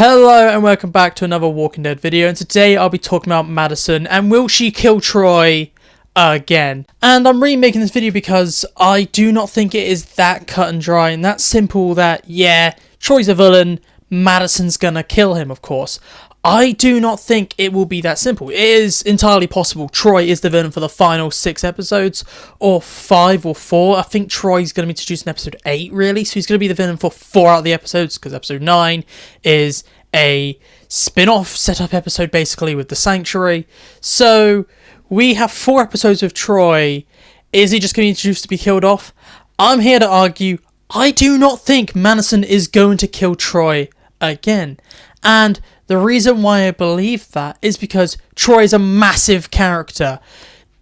Hello and welcome back to another Walking Dead video, and today I'll be talking about Madison and will she kill Troy again. And I'm really making this video because I do not think it is that cut and dry and that simple that, yeah, Troy's a villain, Madison's gonna kill him, of course. I do not think it will be that simple. It is entirely possible Troy is the villain for the final 6 episodes, or 5 or 4. I think Troy's going to be introduced in episode 8, really, so he's going to be the villain for 4 out of the episodes, because episode 9 is a spin-off setup episode, basically, with the Sanctuary. So, we have 4 episodes of Troy. Is he just going to be introduced to be killed off? I'm here to argue, I do not think Madison is going to kill Troy again. And the reason why I believe that is because Troy is a massive character.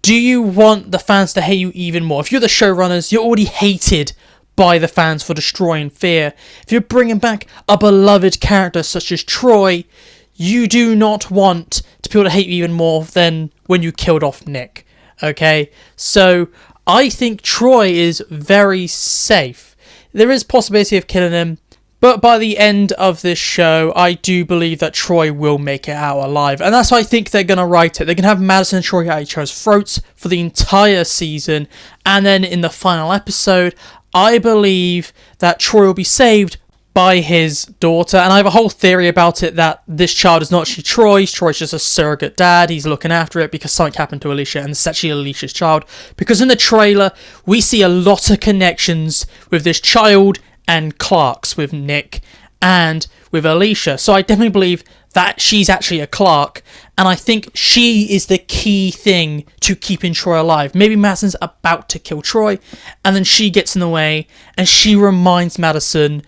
Do you want the fans to hate you even more? If you're the showrunners, you're already hated by the fans for destroying Fear. If you're bringing back a beloved character such as Troy, you do not want to people to hate you even more than when you killed off Nick. Okay? So, I think Troy is very safe. There is possibility of killing him, but by the end of this show, I do believe that Troy will make it out alive. And that's how I think they're going to write it. They're going to have Madison and Troy at each other's throats for the entire season. And then in the final episode, I believe that Troy will be saved by his daughter. And I have a whole theory about it that this child is not actually Troy's. Troy's just a surrogate dad. He's looking after it because something happened to Alicia. And it's actually Alicia's child. Because in the trailer, we see a lot of connections with this child and Clark's, with Nick and with Alicia. So I definitely believe that she's actually a Clark, and I think she is the key thing to keeping Troy alive. Maybe Madison's about to kill Troy, and then she gets in the way, and she reminds Madison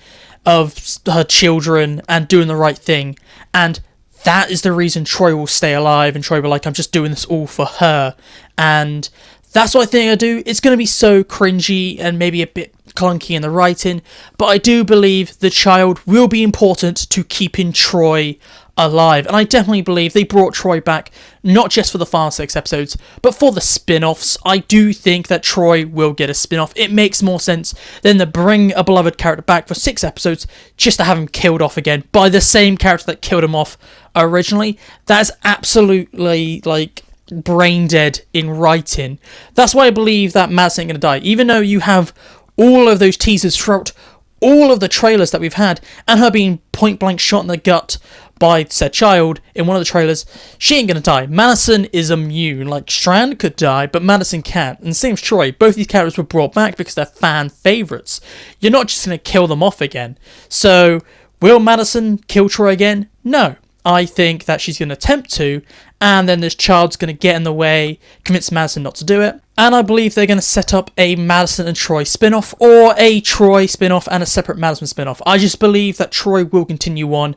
of her children and doing the right thing, and that is the reason Troy will stay alive, and Troy will be like, I'm just doing this all for her. And that's what I think I do. It's going to be so cringy and maybe a bit clunky in the writing, but I do believe the child will be important to keeping Troy alive. And I definitely believe they brought Troy back, not just for the final 6 episodes, but for the spin-offs. I do think that Troy will get a spin-off. It makes more sense than to bring a beloved character back for 6 episodes just to have him killed off again by the same character that killed him off originally. That is absolutely, brain dead in writing. That's why I believe that Madison ain't gonna die, even though you have all of those teasers throughout all of the trailers that we've had, and her being point blank shot in the gut by said child in one of the trailers. She ain't gonna die. Madison is immune. Like, Strand could die, but Madison can't. And same as Troy. Both these characters were brought back because they're fan favourites. You're not just gonna kill them off again. So, will Madison kill Troy again? No. I think that she's going to attempt to, and then this child's going to get in the way, convince Madison not to do it. And I believe they're going to set up a Madison and Troy spin-off, or a Troy spin-off and a separate Madison spin-off. I just believe that Troy will continue on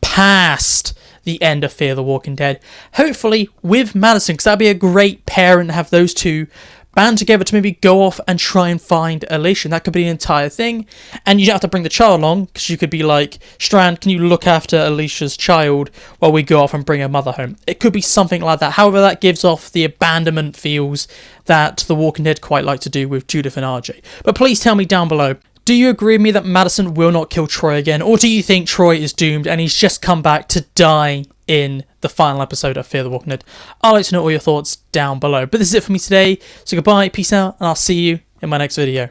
past the end of Fear the Walking Dead. Hopefully with Madison, because that'd be a great parent to have those two band together to maybe go off and try and find Alicia. That could be an entire thing. And you don't have to bring the child along, because you could be like, Strand, can you look after Alicia's child while we go off and bring her mother home? It could be something like that. However, that gives off the abandonment feels that The Walking Dead quite like to do with Judith and RJ. But please tell me down below, do you agree with me that Madison will not kill Troy again? Or do you think Troy is doomed and he's just come back to die in the final episode of Fear the Walking Dead? I'd like to know all your thoughts down below. But this is it for me today. So goodbye, peace out, and I'll see you in my next video.